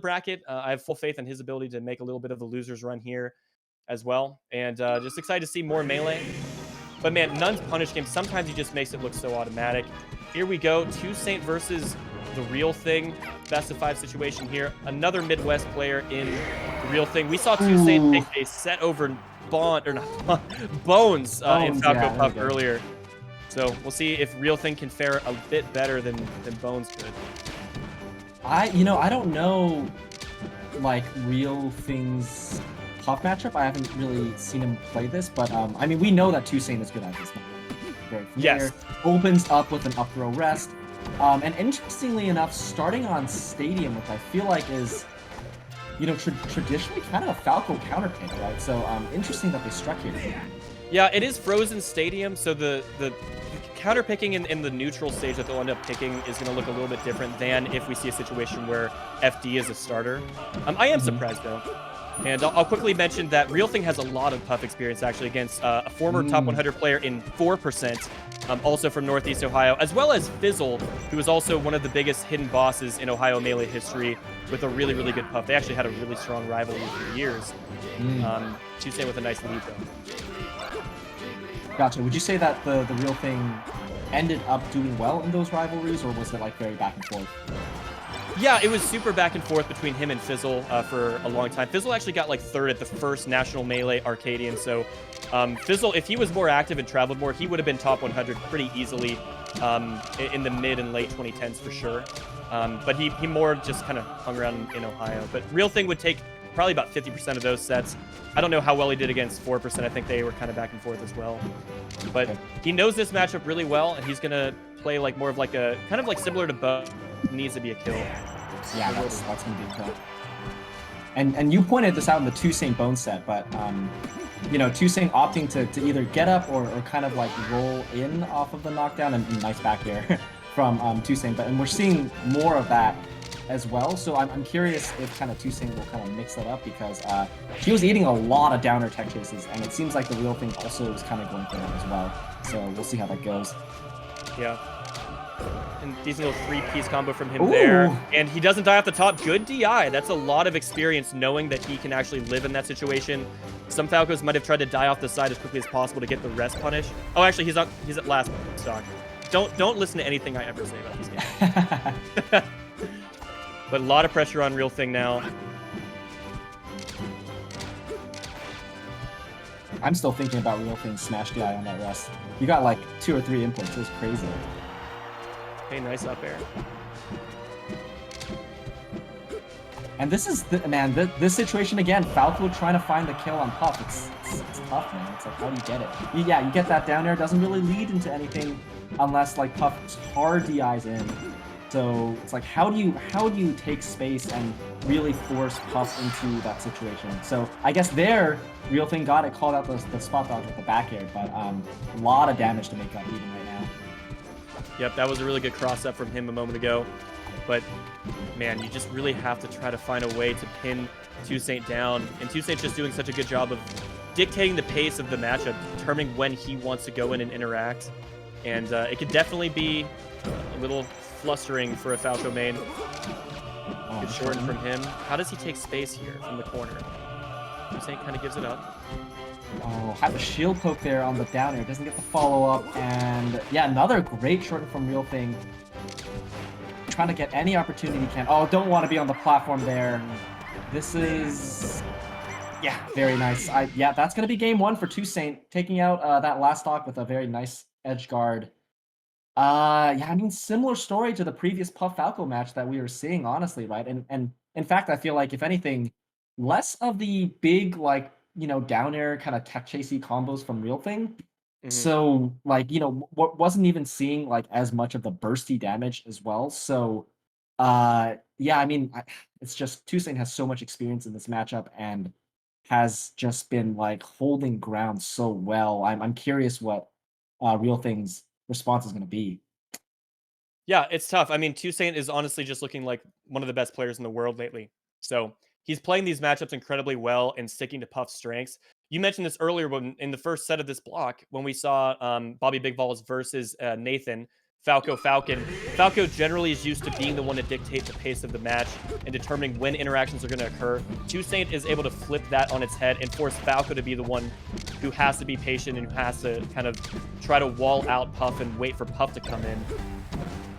bracket. I have full faith in his ability to make a little bit of the loser's run here as well. And just excited to see more melee. But man, Nun's punish game, sometimes he just makes it look so automatic. Here we go, 2Saint versus TheRealThing. Best of 5 situation here. Another Midwest player in TheRealThing. We saw 2Saint take a set over Bones in Bones, Falco yeah, Puff earlier. So we'll see if RealThing can fare a bit better than Bones could. I don't know, like, RealThing's Puff matchup. I haven't really seen him play this, but I mean, we know that 2Saint is good at this. Very familiar. Yes. Opens up with an up throw rest. And interestingly enough, starting on Stadium, which I feel like is, traditionally kind of a Falco counter pick, right? So interesting that they struck here. Yeah, it is Frozen Stadium, so the counter picking in the neutral stage that they'll end up picking is going to look a little bit different than if we see a situation where FD is a starter. I am surprised, though. And I'll quickly mention that RealThing has a lot of Puff experience, actually, against a former top 100 player in 4%, also from Northeast Ohio, as well as Fizzle, who is also one of the biggest hidden bosses in Ohio Melee history with a really, really good Puff. They actually had a really strong rivalry for years. 2Saint with a nice lead, though. Gotcha. Would you say that the RealThing ended up doing well in those rivalries, or was it like very back and forth? Yeah, it was super back and forth between him and Fizzle for a long time. Fizzle actually got like 3rd at the first National Melee Arcadian, so Fizzle, if he was more active and traveled more, he would have been top 100 pretty easily in the mid and late 2010s for sure. But he more just kind of hung around in Ohio. But RealThing would take probably about 50% of those sets. I don't know how well he did against 4%. I think they were kind of back and forth as well. But he knows this matchup really well, and he's going to play like more of like a, kind of like similar to Bo, needs to be a kill. Yeah, that's going to be a kill. And you pointed this out in the 2Saint Bone set, but 2Saint opting to either get up or kind of like roll in off of the knockdown, and nice back air from 2Saint. And we're seeing more of that as well, so I'm curious if kind of 2Saint will kind of mix that up, because he was eating a lot of downer tech chases, and it seems like the RealThing also is kind of going for that as well. So we'll see how that goes. Yeah. And decent little 3-piece combo from him there. And he doesn't die off the top. Good DI. That's a lot of experience knowing that he can actually live in that situation. Some Falcos might have tried to die off the side as quickly as possible to get the rest punish. Oh, actually, he's at last stock. Don't listen to anything I ever say about these games. But a lot of pressure on RealThing now. I'm still thinking about RealThing's smash DI on that rest. You got like 2 or 3 inputs. It was crazy. Hey, nice up air. And this is, this situation again, Falco trying to find the kill on Puff. It's tough, man. It's like, how do you get it? Yeah, you get that down air. Doesn't really lead into anything unless like Puff's hard DI's in. So it's like, how do you take space and really force Puff into that situation? So I guess there, RealThing got it, called out the spot dodge with the back air, but a lot of damage to make up even right now. Yep, that was a really good cross-up from him a moment ago. But, man, you just really have to try to find a way to pin 2Saint down. And 2Saint's just doing such a good job of dictating the pace of the matchup, determining when he wants to go in and interact. And it could definitely be a little flustering for a Falco main. Good shorten from him. How does he take space here from the corner? 2Saint kind of gives it up. Oh, had the shield poke there on the down air. Doesn't get the follow-up. And yeah, another great shorten from RealThing. Trying to get any opportunity he can. Oh, don't want to be on the platform there. This is... yeah, very nice. Yeah, that's going to be game 1 for 2Saint. Taking out that last stock with a very nice edge guard. Yeah, I mean, similar story to the previous Puff Falco match that we were seeing, honestly, right? And in fact, I feel like, if anything, less of the big, like, down air kind of tech chasey combos from RealThing. So, like, wasn't even seeing like as much of the bursty damage as well. So, yeah, I mean, it's just 2Saint has so much experience in this matchup and has just been like holding ground so well. I'm curious what RealThing's response is going to be. Yeah, it's tough. I mean, 2Saint is honestly just looking like one of the best players in the world lately. So he's playing these matchups incredibly well and sticking to Puff's strengths. You mentioned this earlier when in the first set of this block when we saw Bobby Big Balls versus Nathan. Falco Falcon. Falco generally is used to being the one to dictate the pace of the match and determining when interactions are going to occur. 2Saint is able to flip that on its head and force Falco to be the one who has to be patient and who has to kind of try to wall out Puff and wait for Puff to come in.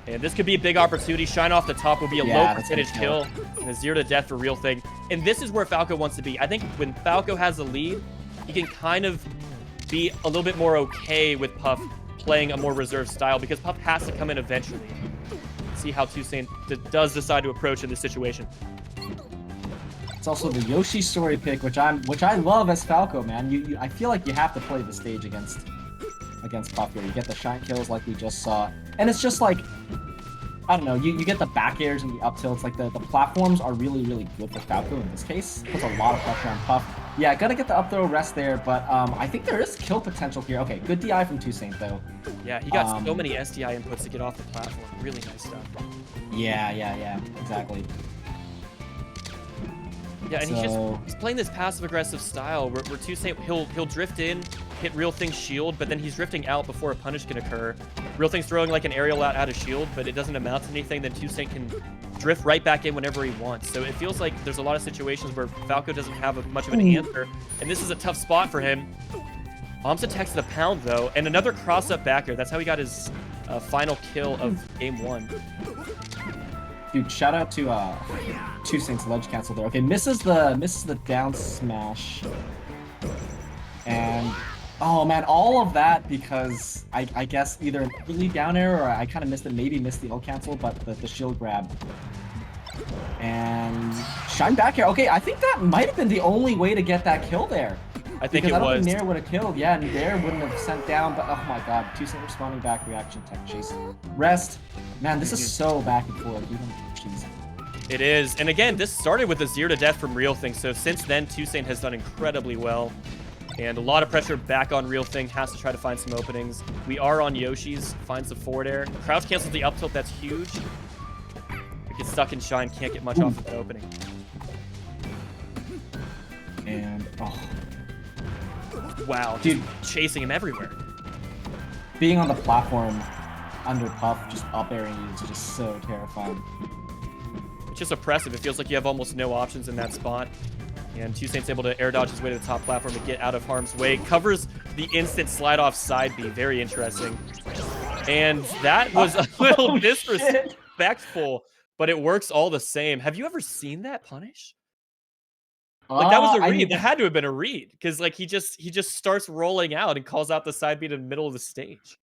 And this could be a big opportunity. Shine off the top will be a low percentage kill and a 0 to death for RealThing. And this is where Falco wants to be. I think when Falco has the lead, he can kind of be a little bit more okay with Puff playing a more reserved style because Puff has to come in eventually. See how 2Saint does decide to approach in this situation. It's also the Yoshi story pick, which I love as Falco, man. I feel like you have to play the stage against Puff here. You get the shine kills like we just saw, and it's just like, I don't know, you get the back airs and the up tilts. Like the platforms are really, really good for Falco in this case. Puts a lot of pressure on Puff. Yeah, gonna get the up throw rest there, but I think there is kill potential here. Okay, good DI from 2Saint though. Yeah, he got so many SDI inputs to get off the platform. Really nice stuff. Yeah, exactly. Yeah, and he's playing this passive-aggressive style where 2Saint, he'll drift in, hit RealThing's shield, but then he's drifting out before a punish can occur. RealThing's throwing like an aerial out of shield, but it doesn't amount to anything. Then 2Saint can drift right back in whenever he wants. So it feels like there's a lot of situations where Falco doesn't have much of an answer, and this is a tough spot for him. Bombs attacks the pound, though, and another cross-up backer. That's how he got his final kill of Game 1. Dude, shout out to 2Saint's ledge cancel there. Okay, misses the down smash. And oh man, all of that because I guess either an early down air or I kind of missed it, maybe missed the ult cancel, but the shield grab. And shine back here. Okay, I think that might have been the only way to get that kill there. I think because it was. I don't think Nair would have killed. Yeah, Nair wouldn't have sent down, but oh my god, 2Saint responding back, reaction tech chase. Rest. Man, this is so back and forth, even jeez. It is. And again, this started with a 0 to death from RealThing, so since then, 2Saint has done incredibly well. And a lot of pressure back on RealThing, has to try to find some openings. We are on Yoshi's, finds the forward air. Crouch cancels the up tilt, that's huge. We get stuck in Shine, can't get much off of that opening. And, oh. Wow, dude, chasing him everywhere. Being on the platform under Puff, just up airing you is just so terrifying. It's just oppressive. It feels like you have almost no options in that spot. And 2Saint's able to air dodge his way to the top platform to get out of harm's way. Covers the instant slide off side B. Very interesting. And that was a little disrespectful, but it works all the same. Have you ever seen that punish? Like that was a read. That had to have been a read because like he just starts rolling out and calls out the side B in the middle of the stage.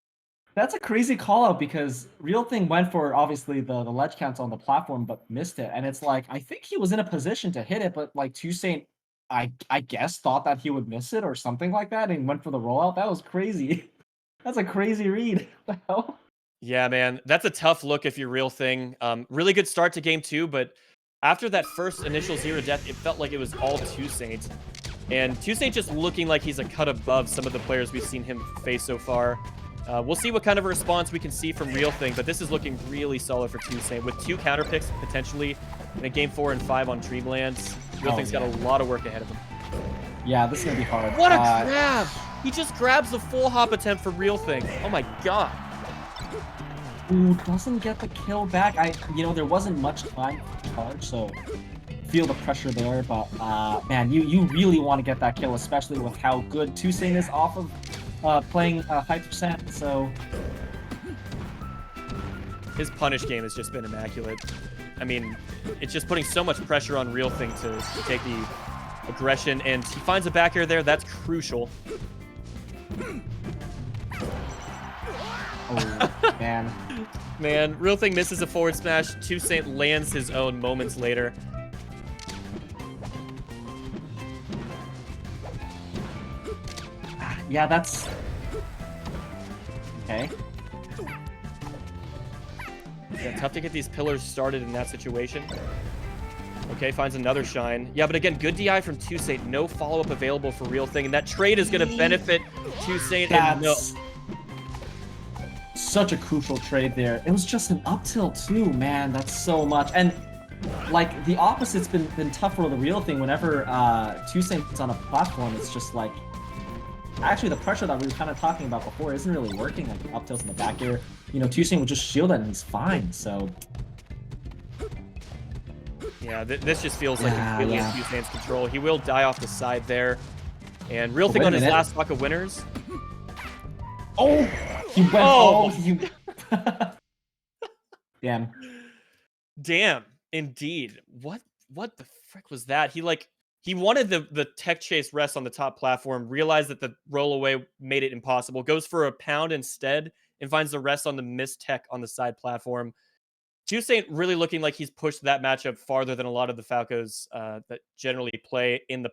That's a crazy call out because RealThing went for obviously the ledge counts on the platform but missed it, and it's like I think he was in a position to hit it, but like 2Saint I guess thought that he would miss it or something like that and went for the rollout. That was crazy. That's a crazy read. What the hell? Yeah, man, that's a tough look if you're RealThing. Really good start to game 2, but after that first initial 0 to death, it felt like it was all 2Saint. And 2Saint just looking like he's a cut above some of the players we've seen him face so far. We'll see what kind of a response we can see from RealThing, but this is looking really solid for 2Saint with 2 counter picks potentially in a game 4 and 5 on Dreamlands. RealThing's got a lot of work ahead of him. Yeah, this is gonna be hard. What a grab! He just grabs the full hop attempt for RealThing. Oh my god. Ooh, doesn't get the kill back. There wasn't much time to charge, so feel the pressure there. But man, you really want to get that kill, especially with how good 2Saint is off of playing high percent. So his punish game has just been immaculate. I mean, it's just putting so much pressure on RealThing to take the aggression, and he finds a back air there. That's crucial. Oh, man. Man, RealThing misses a forward smash. 2Saint lands his own moments later. Yeah, that's... Okay. Yeah, tough to get these pillars started in that situation. Okay, finds another shine. Yeah, but again, good DI from 2Saint. No follow-up available for RealThing, and that trade is going to benefit 2Saint. That's such a crucial trade there. It was just an up tilt too, man. That's so much. And like the opposite's been tough for the RealThing. Whenever 2Saint's on a platform, it's just like actually the pressure that we were kind of talking about before isn't really working. Like the up tilts in the back air, you know, 2Saint will just shield it and he's fine. So Yeah, this just feels like Yeah, completely yeah. in 2Saint's control. He will die off the side there. And Real Oh, Thing wait a on his minute. last stock of winners. Oh, he went. Oh! He. Damn. Damn, indeed. What the frick was that? He wanted the tech chase rest on the top platform, realized that the roll away made it impossible, goes for a pound instead, and finds the rest on the missed tech on the side platform. 2Saint really looking like he's pushed that matchup farther than a lot of the Falcos that generally play in the